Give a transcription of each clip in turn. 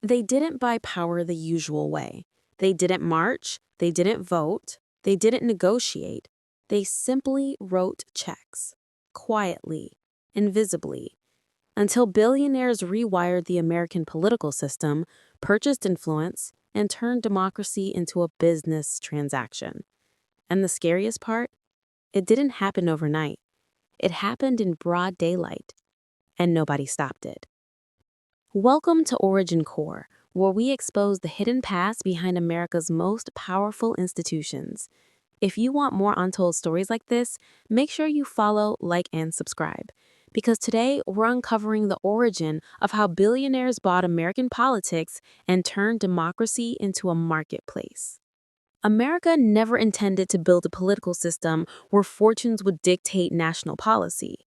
They didn't buy power the usual way. They didn't march, they didn't vote, they didn't negotiate. They simply wrote checks, quietly, invisibly, until billionaires rewired the American political system, purchased influence, and turned democracy into a business transaction. And the scariest part? It didn't happen overnight. It happened in broad daylight, and nobody stopped it. Welcome to Origin Core, where we expose the hidden past behind America's most powerful institutions. If you want more untold stories like this, make sure you follow, like, and subscribe. Because today, we're uncovering the origin of how billionaires bought American politics and turned democracy into a marketplace. America never intended to build a political system where fortunes would dictate national policy.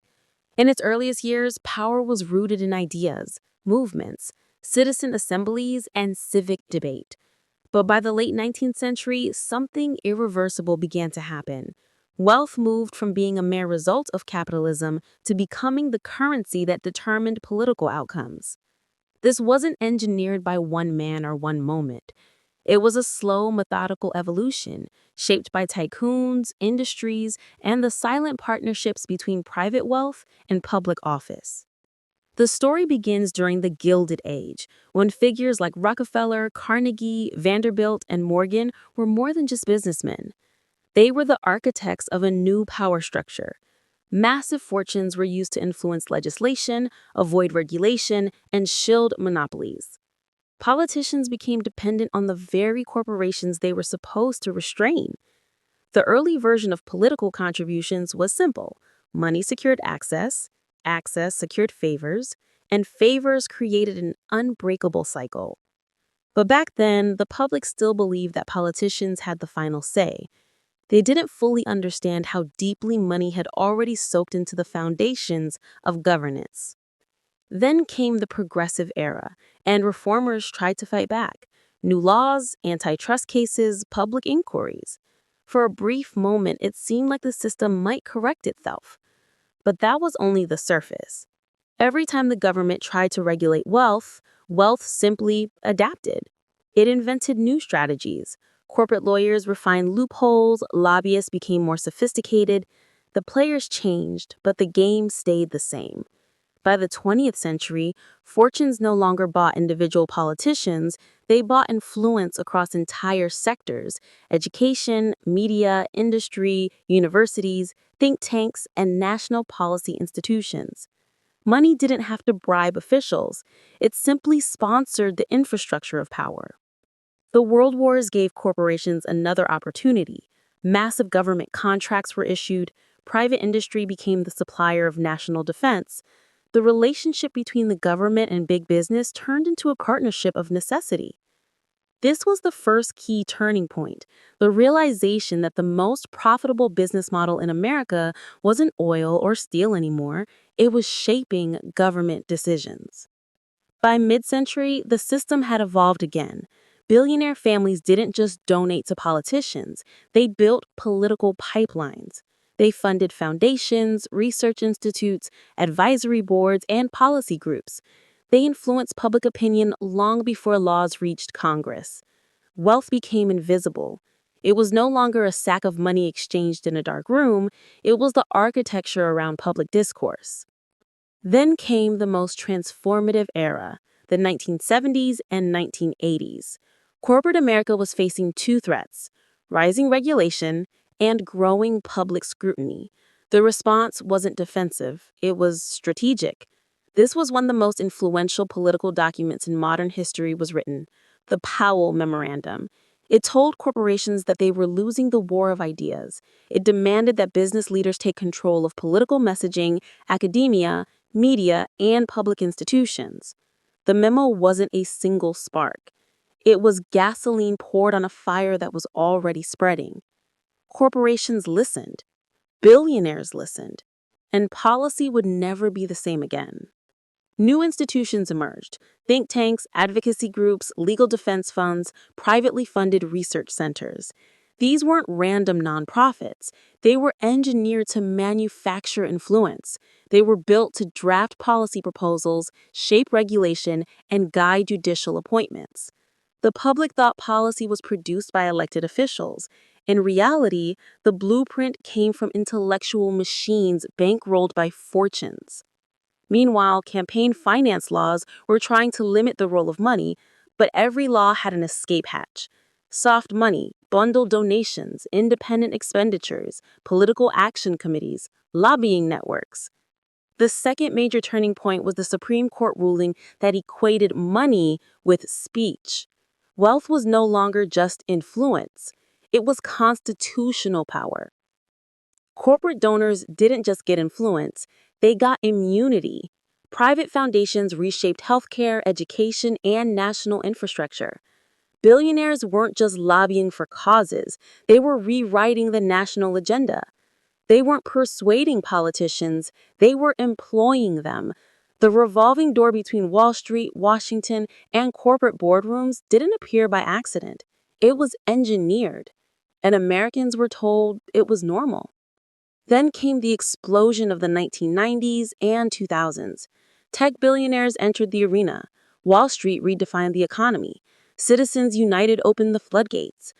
In its earliest years, power was rooted in ideas, movements, citizen assemblies, and civic debate. But by the late 19th century, something irreversible began to happen. Wealth moved from being a mere result of capitalism to becoming the currency that determined political outcomes. This wasn't engineered by one man or one moment. It was a slow, methodical evolution, shaped by tycoons, industries, and the silent partnerships between private wealth and public office. The story begins during the Gilded Age, when figures like Rockefeller, Carnegie, Vanderbilt, and Morgan were more than just businessmen. They were the architects of a new power structure. Massive fortunes were used to influence legislation, avoid regulation, and shield monopolies. Politicians became dependent on the very corporations they were supposed to restrain. The early version of political contributions was simple. Money secured access, access secured favors, and favors created an unbreakable cycle. But back then, the public still believed that politicians had the final say. They didn't fully understand how deeply money had already soaked into the foundations of governance. Then came the progressive era, and reformers tried to fight back. New laws, antitrust cases, public inquiries. For a brief moment, it seemed like the system might correct itself. But that was only the surface. Every time the government tried to regulate wealth, wealth simply adapted. It invented new strategies. Corporate lawyers refined loopholes, lobbyists became more sophisticated. The players changed, but the game stayed the same. By the 20th century, fortunes no longer bought individual politicians, they bought influence across entire sectors: education, media, industry, universities, think tanks, and national policy institutions. Money didn't have to bribe officials, it simply sponsored the infrastructure of power. The World Wars gave corporations another opportunity. Massive government contracts were issued, private industry became the supplier of national defense. The relationship between the government and big business turned into a partnership of necessity. This was the first key turning point, the realization that the most profitable business model in America wasn't oil or steel anymore, it was shaping government decisions. By mid-century, the system had evolved again. Billionaire families didn't just donate to politicians, they built political pipelines. They funded foundations, research institutes, advisory boards, and policy groups. They influenced public opinion long before laws reached Congress. Wealth became invisible. It was no longer a sack of money exchanged in a dark room, it was the architecture around public discourse. Then came the most transformative era, the 1970s and 1980s. Corporate America was facing two threats: rising regulation and growing public scrutiny. The response wasn't defensive, it was strategic. This was when the most influential political documents in modern history was written, the Powell Memorandum. It told corporations that they were losing the war of ideas. It demanded that business leaders take control of political messaging, academia, media, and public institutions. The memo wasn't a single spark. It was gasoline poured on a fire that was already spreading. Corporations listened, billionaires listened, and policy would never be the same again. New institutions emerged: think tanks, advocacy groups, legal defense funds, privately funded research centers. These weren't random nonprofits. They were engineered to manufacture influence. They were built to draft policy proposals, shape regulation, and guide judicial appointments. The public thought policy was produced by elected officials. In reality, the blueprint came from intellectual machines bankrolled by fortunes. Meanwhile, campaign finance laws were trying to limit the role of money, but every law had an escape hatch. Soft money, bundled donations, independent expenditures, political action committees, lobbying networks. The second major turning point was the Supreme Court ruling that equated money with speech. Wealth was no longer just influence, it was constitutional power. Corporate donors didn't just get influence, they got immunity. Private foundations reshaped healthcare, education, and national infrastructure. Billionaires weren't just lobbying for causes, they were rewriting the national agenda. They weren't persuading politicians, they were employing them. The revolving door between Wall Street, Washington, and corporate boardrooms didn't appear by accident. It was engineered, and Americans were told it was normal. Then came the explosion of the 1990s and 2000s. Tech billionaires entered the arena. Wall Street redefined the economy. Citizens United opened the floodgates.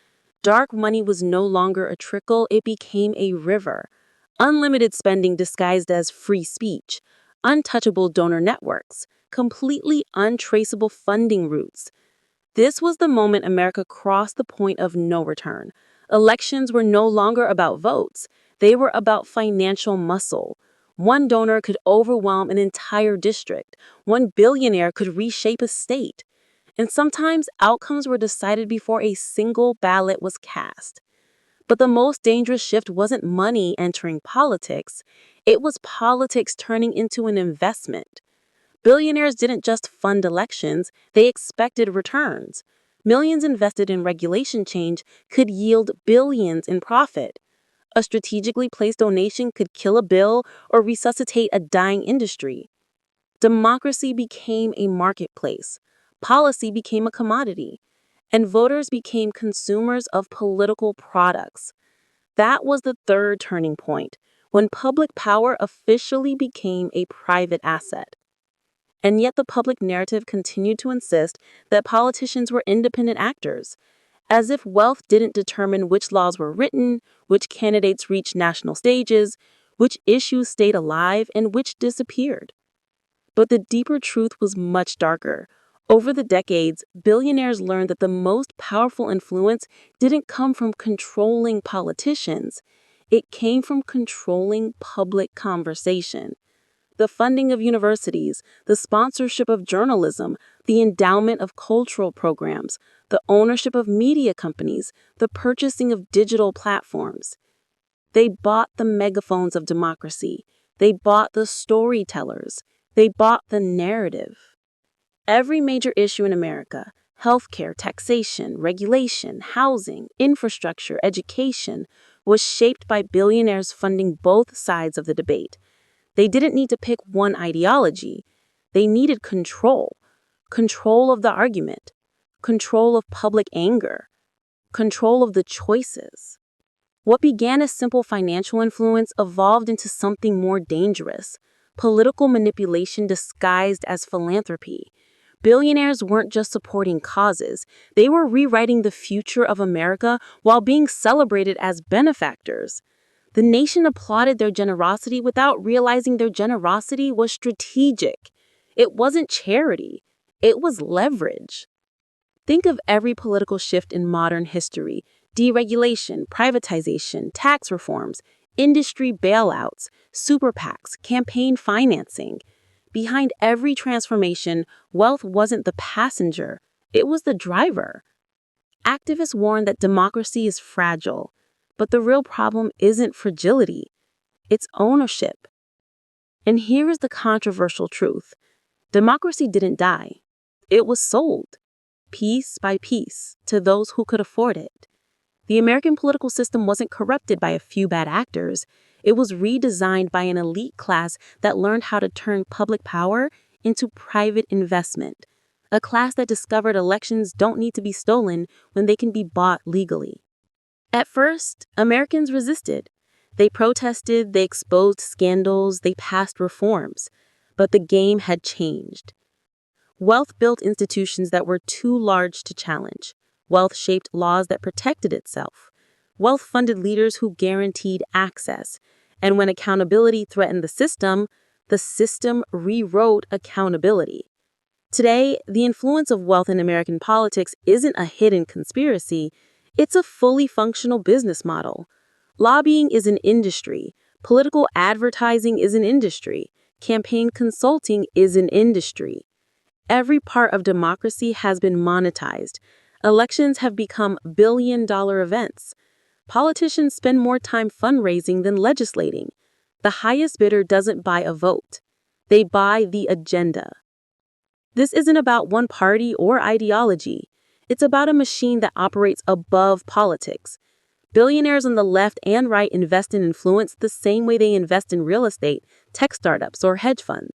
Dark money was no longer a trickle, it became a river. Unlimited spending disguised as free speech. Untouchable donor networks. Completely untraceable funding routes. This was the moment America crossed the point of no return. Elections were no longer about votes. They were about financial muscle. One donor could overwhelm an entire district. One billionaire could reshape a state. And sometimes outcomes were decided before a single ballot was cast. But the most dangerous shift wasn't money entering politics. It was politics turning into an investment. Billionaires didn't just fund elections, they expected returns. Millions invested in regulation change could yield billions in profit. A strategically placed donation could kill a bill or resuscitate a dying industry. Democracy became a marketplace. Policy became a commodity. And voters became consumers of political products. That was the third turning point, when public power officially became a private asset. And yet the public narrative continued to insist that politicians were independent actors, as if wealth didn't determine which laws were written, which candidates reached national stages, which issues stayed alive, and which disappeared. But the deeper truth was much darker. Over the decades, billionaires learned that the most powerful influence didn't come from controlling politicians. It came from controlling public conversation. The funding of universities, the sponsorship of journalism, the endowment of cultural programs, the ownership of media companies, the purchasing of digital platforms. They bought the megaphones of democracy. They bought the storytellers. They bought the narrative. Every major issue in America, healthcare, taxation, regulation, housing, infrastructure, education, was shaped by billionaires funding both sides of the debate. They didn't need to pick one ideology. They needed control. Control of the argument. Control of public anger. Control of the choices. What began as simple financial influence evolved into something more dangerous. Political manipulation disguised as philanthropy. Billionaires weren't just supporting causes. They were rewriting the future of America while being celebrated as benefactors. The nation applauded their generosity without realizing their generosity was strategic. It wasn't charity, it was leverage. Think of every political shift in modern history: deregulation, privatization, tax reforms, industry bailouts, super PACs, campaign financing. Behind every transformation, wealth wasn't the passenger, it was the driver. Activists warn that democracy is fragile. But the real problem isn't fragility, it's ownership. And here is the controversial truth. Democracy didn't die. It was sold, piece by piece, to those who could afford it. The American political system wasn't corrupted by a few bad actors. It was redesigned by an elite class that learned how to turn public power into private investment. A class that discovered elections don't need to be stolen when they can be bought legally. At first, Americans resisted. They protested, they exposed scandals, they passed reforms. But the game had changed. Wealth built institutions that were too large to challenge. Wealth shaped laws that protected itself. Wealth funded leaders who guaranteed access. And when accountability threatened the system rewrote accountability. Today, the influence of wealth in American politics isn't a hidden conspiracy, it's a fully functional business model. Lobbying is an industry, political advertising is an industry, campaign consulting is an industry. Every part of democracy has been monetized. Elections have become billion-dollar events. Politicians spend more time fundraising than legislating. The highest bidder doesn't buy a vote. They buy the agenda. This isn't about one party or ideology. It's about a machine that operates above politics. Billionaires on the left and right invest in influence the same way they invest in real estate, tech startups, or hedge funds.